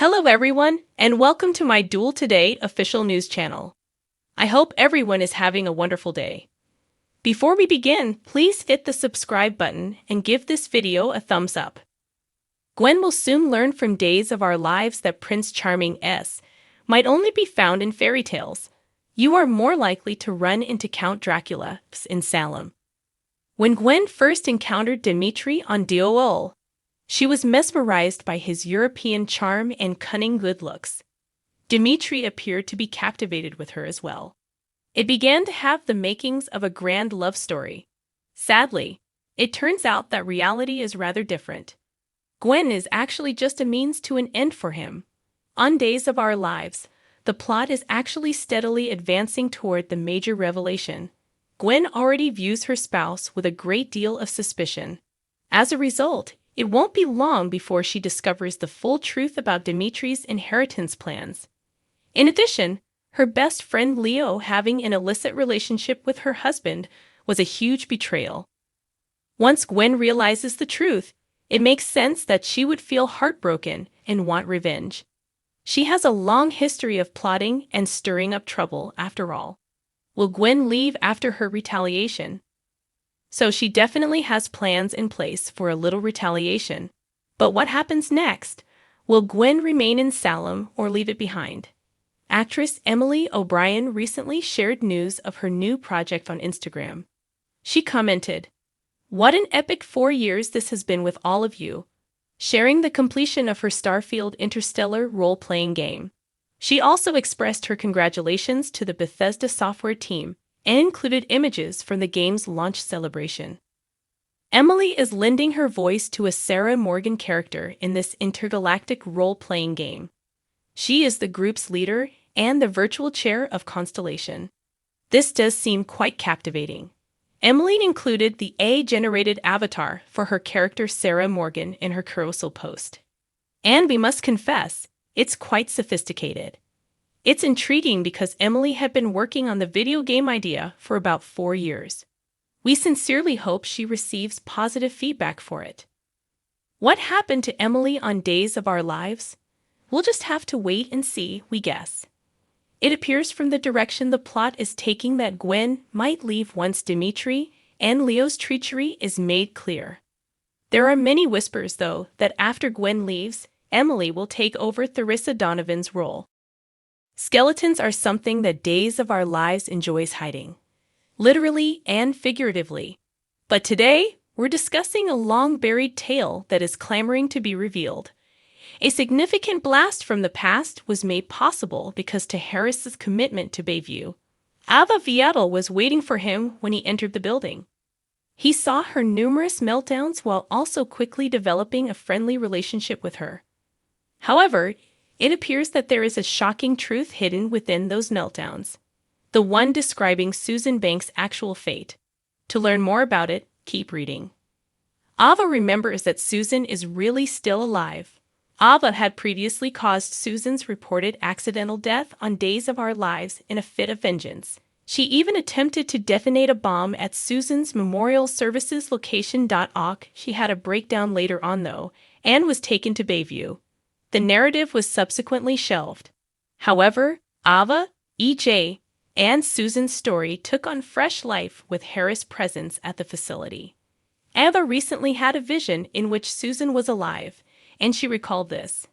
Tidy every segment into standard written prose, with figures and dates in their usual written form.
Hello everyone, and welcome to my DOOL Today official news channel. I hope everyone is having a wonderful day. Before we begin, please hit the subscribe button and give this video a thumbs up. Gwen will soon learn from Days of Our Lives that Prince Charming's might only be found in fairy tales. You are more likely to run into Count Dracula in Salem. When Gwen first encountered Dimitri on DOOL, she was mesmerized by his European charm and cunning good looks. Dimitri appeared to be captivated with her as well. It began to have the makings of a grand love story. Sadly, it turns out that reality is rather different. Gwen is actually just a means to an end for him. On Days of Our Lives, the plot is actually steadily advancing toward the major revelation. Gwen already views her spouse with a great deal of suspicion. As a result, it won't be long before she discovers the full truth about Dimitri's inheritance plans. In addition, her best friend Leo having an illicit relationship with her husband was a huge betrayal. Once Gwen realizes the truth, it makes sense that she would feel heartbroken and want revenge. She has a long history of plotting and stirring up trouble, after all. Will Gwen leave after her retaliation? So she definitely has plans in place for a little retaliation. But what happens next? Will Gwen remain in Salem or leave it behind? Actress Emily O'Brien recently shared news of her new project on Instagram. She commented, "What an epic 4 years this has been with all of you," sharing the completion of her Starfield Interstellar role-playing game. She also expressed her congratulations to the Bethesda software team and included images from the game's launch celebration. Emily is lending her voice to a Sarah Morgan character in this intergalactic role-playing game. She is the group's leader and the virtual chair of Constellation. This does seem quite captivating. Emily included the AI-generated avatar for her character Sarah Morgan in her carousel post. And we must confess, it's quite sophisticated. It's intriguing because Emily had been working on the video game idea for about 4 years. We sincerely hope she receives positive feedback for it. What happened to Emily on Days of Our Lives? We'll just have to wait and see, we guess. It appears from the direction the plot is taking that Gwen might leave once Dimitri and Leo's treachery is made clear. There are many whispers, though, that after Gwen leaves, Emily will take over Theresa Donovan's role. Skeletons are something that Days of Our Lives enjoys hiding, literally and figuratively. But today, we're discussing a long-buried tale that is clamoring to be revealed. A significant blast from the past was made possible because to Harris's commitment to Bayview. Ava Viadel was waiting for him when he entered the building. He saw her numerous meltdowns while also quickly developing a friendly relationship with her. However, it appears that there is a shocking truth hidden within those meltdowns, the one describing Susan Banks' actual fate. To learn more about it, keep reading. Ava remembers that Susan is really still alive. Ava had previously caused Susan's reported accidental death on Days of Our Lives in a fit of vengeance. She even attempted to detonate a bomb at Susan's memorial services location. She had a breakdown later on, though, and was taken to Bayview. The narrative was subsequently shelved. However, Ava, EJ, and Susan's story took on fresh life with Harris' presence at the facility. Ava recently had a vision in which Susan was alive, and she recalled this.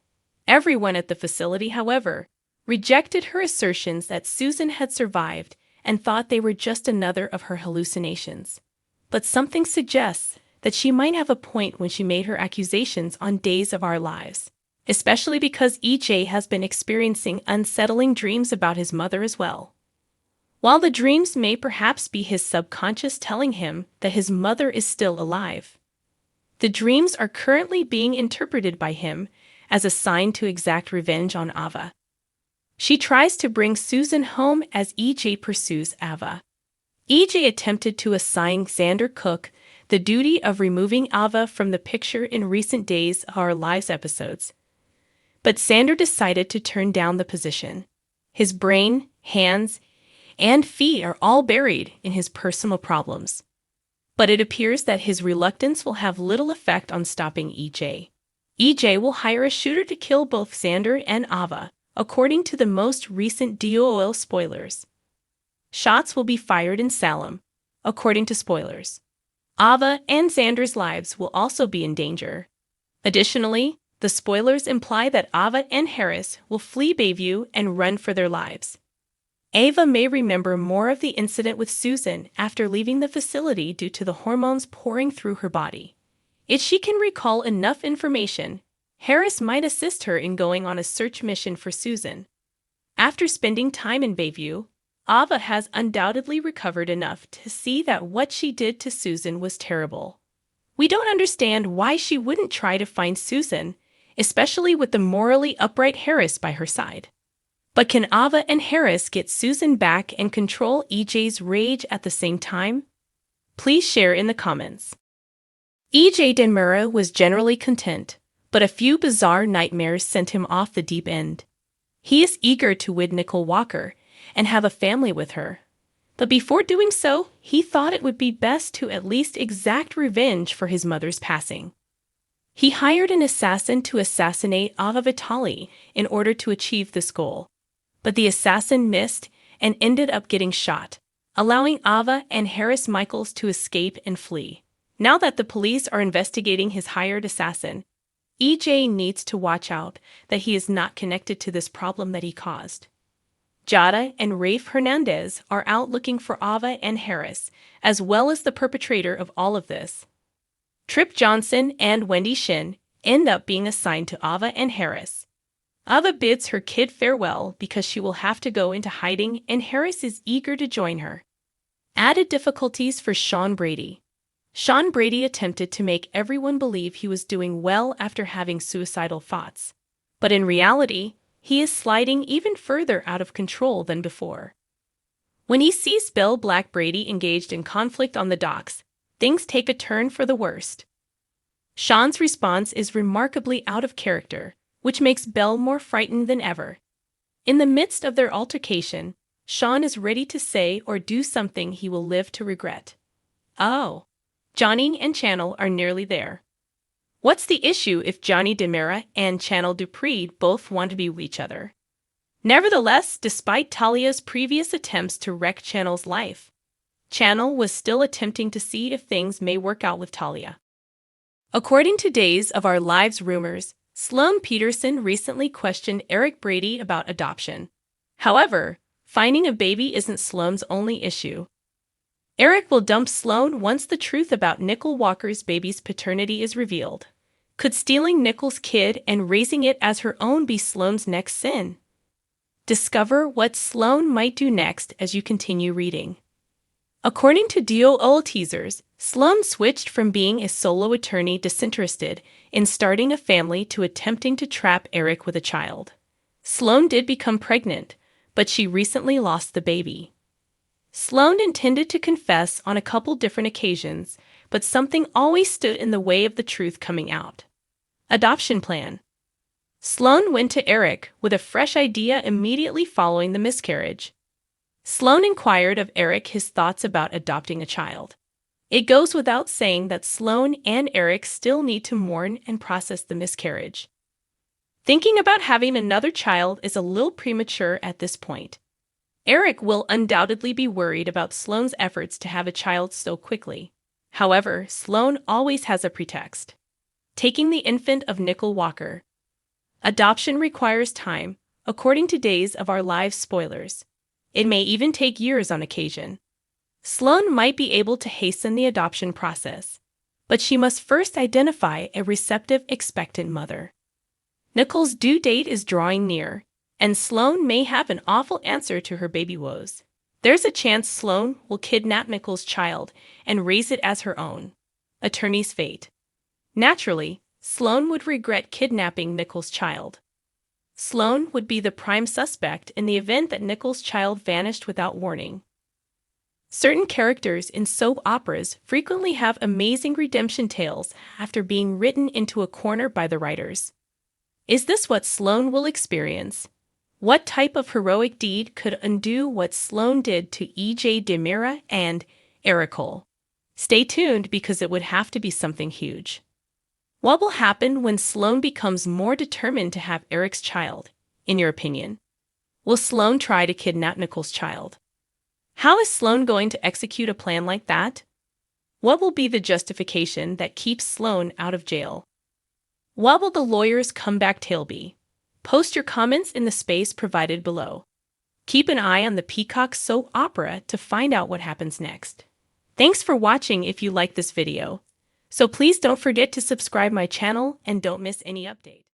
Everyone at the facility, however, rejected her assertions that Susan had survived and thought they were just another of her hallucinations. But something suggests that she might have a point when she made her accusations on Days of Our Lives, especially because EJ has been experiencing unsettling dreams about his mother as well. While the dreams may perhaps be his subconscious telling him that his mother is still alive, the dreams are currently being interpreted by him as a sign to exact revenge on Ava. She tries to bring Susan home as EJ pursues Ava. EJ attempted to assign Xander Cook the duty of removing Ava from the picture in recent Days of Our Lives episodes. But Xander decided to turn down the position. His brain, hands, and feet are all buried in his personal problems. But it appears that his reluctance will have little effect on stopping EJ. EJ will hire a shooter to kill both Xander and Ava, according to the most recent DOOL spoilers. Shots will be fired in Salem, according to spoilers. Ava and Xander's lives will also be in danger. Additionally, the spoilers imply that Ava and Harris will flee Bayview and run for their lives. Ava may remember more of the incident with Susan after leaving the facility due to the hormones pouring through her body. If she can recall enough information, Harris might assist her in going on a search mission for Susan. After spending time in Bayview, Ava has undoubtedly recovered enough to see that what she did to Susan was terrible. We don't understand why she wouldn't try to find Susan, especially with the morally upright Harris by her side. But can Ava and Harris get Susan back and control EJ's rage at the same time? Please share in the comments. EJ Demura was generally content, but a few bizarre nightmares sent him off the deep end. He is eager to wed Nicole Walker and have a family with her. But before doing so, he thought it would be best to at least exact revenge for his mother's passing. He hired an assassin to assassinate Ava Vitali in order to achieve this goal. But the assassin missed and ended up getting shot, allowing Ava and Harris Michaels to escape and flee. Now that the police are investigating his hired assassin, EJ needs to watch out that he is not connected to this problem that he caused. Jada and Rafe Hernandez are out looking for Ava and Harris, as well as the perpetrator of all of this. Trip Johnson and Wendy Shin end up being assigned to Ava and Harris. Ava bids her kid farewell because she will have to go into hiding, and Harris is eager to join her. Added difficulties for Sean Brady. Sean Brady attempted to make everyone believe he was doing well after having suicidal thoughts. But in reality, he is sliding even further out of control than before. When he sees Bill Black Brady engaged in conflict on the docks, things take a turn for the worst. Sean's response is remarkably out of character, which makes Belle more frightened than ever. In the midst of their altercation, Sean is ready to say or do something he will live to regret. Oh, Johnny and Channel are nearly there. What's the issue if Johnny Demura and Channel Dupree both want to be with each other? Nevertheless, despite Talia's previous attempts to wreck Channel's life, Channel was still attempting to see if things may work out with Talia. According to Days of Our Lives rumors, Sloan Peterson recently questioned Eric Brady about adoption. However, finding a baby isn't Sloan's only issue. Eric will dump Sloan once the truth about Nicole Walker's baby's paternity is revealed. Could stealing Nicole's kid and raising it as her own be Sloan's next sin? Discover what Sloan might do next as you continue reading. According to DOOL teasers, Sloan switched from being a solo attorney disinterested in starting a family to attempting to trap Eric with a child. Sloan did become pregnant, but she recently lost the baby. Sloan intended to confess on a couple different occasions, but something always stood in the way of the truth coming out. Adoption plan. Sloan went to Eric with a fresh idea immediately following the miscarriage. Sloan inquired of Eric his thoughts about adopting a child. It goes without saying that Sloan and Eric still need to mourn and process the miscarriage. Thinking about having another child is a little premature at this point. Eric will undoubtedly be worried about Sloan's efforts to have a child so quickly. However, Sloan always has a pretext. Taking the infant of Nicole Walker. Adoption requires time, according to Days of Our Lives spoilers. It may even take years on occasion. Sloan might be able to hasten the adoption process, but she must first identify a receptive, expectant mother. Nicole's due date is drawing near, and Sloan may have an awful answer to her baby woes. There's a chance Sloan will kidnap Nicole's child and raise it as her own. Attorney's fate. Naturally, Sloan would regret kidnapping Nicole's child. Sloan would be the prime suspect in the event that Nicole's child vanished without warning. Certain characters in soap operas frequently have amazing redemption tales after being written into a corner by the writers. Is this what Sloan will experience? What type of heroic deed could undo what Sloan did to E.J. Demura and Eric Cole? Stay tuned because it would have to be something huge. What will happen when Sloane becomes more determined to have Eric's child, in your opinion? Will Sloane try to kidnap Nicole's child? How is Sloane going to execute a plan like that? What will be the justification that keeps Sloane out of jail? What will the lawyer's comeback tale be? Post your comments in the space provided below. Keep an eye on the Peacock soap opera to find out what happens next. Thanks for watching if you like this video. So please don't forget to subscribe my channel and don't miss any update.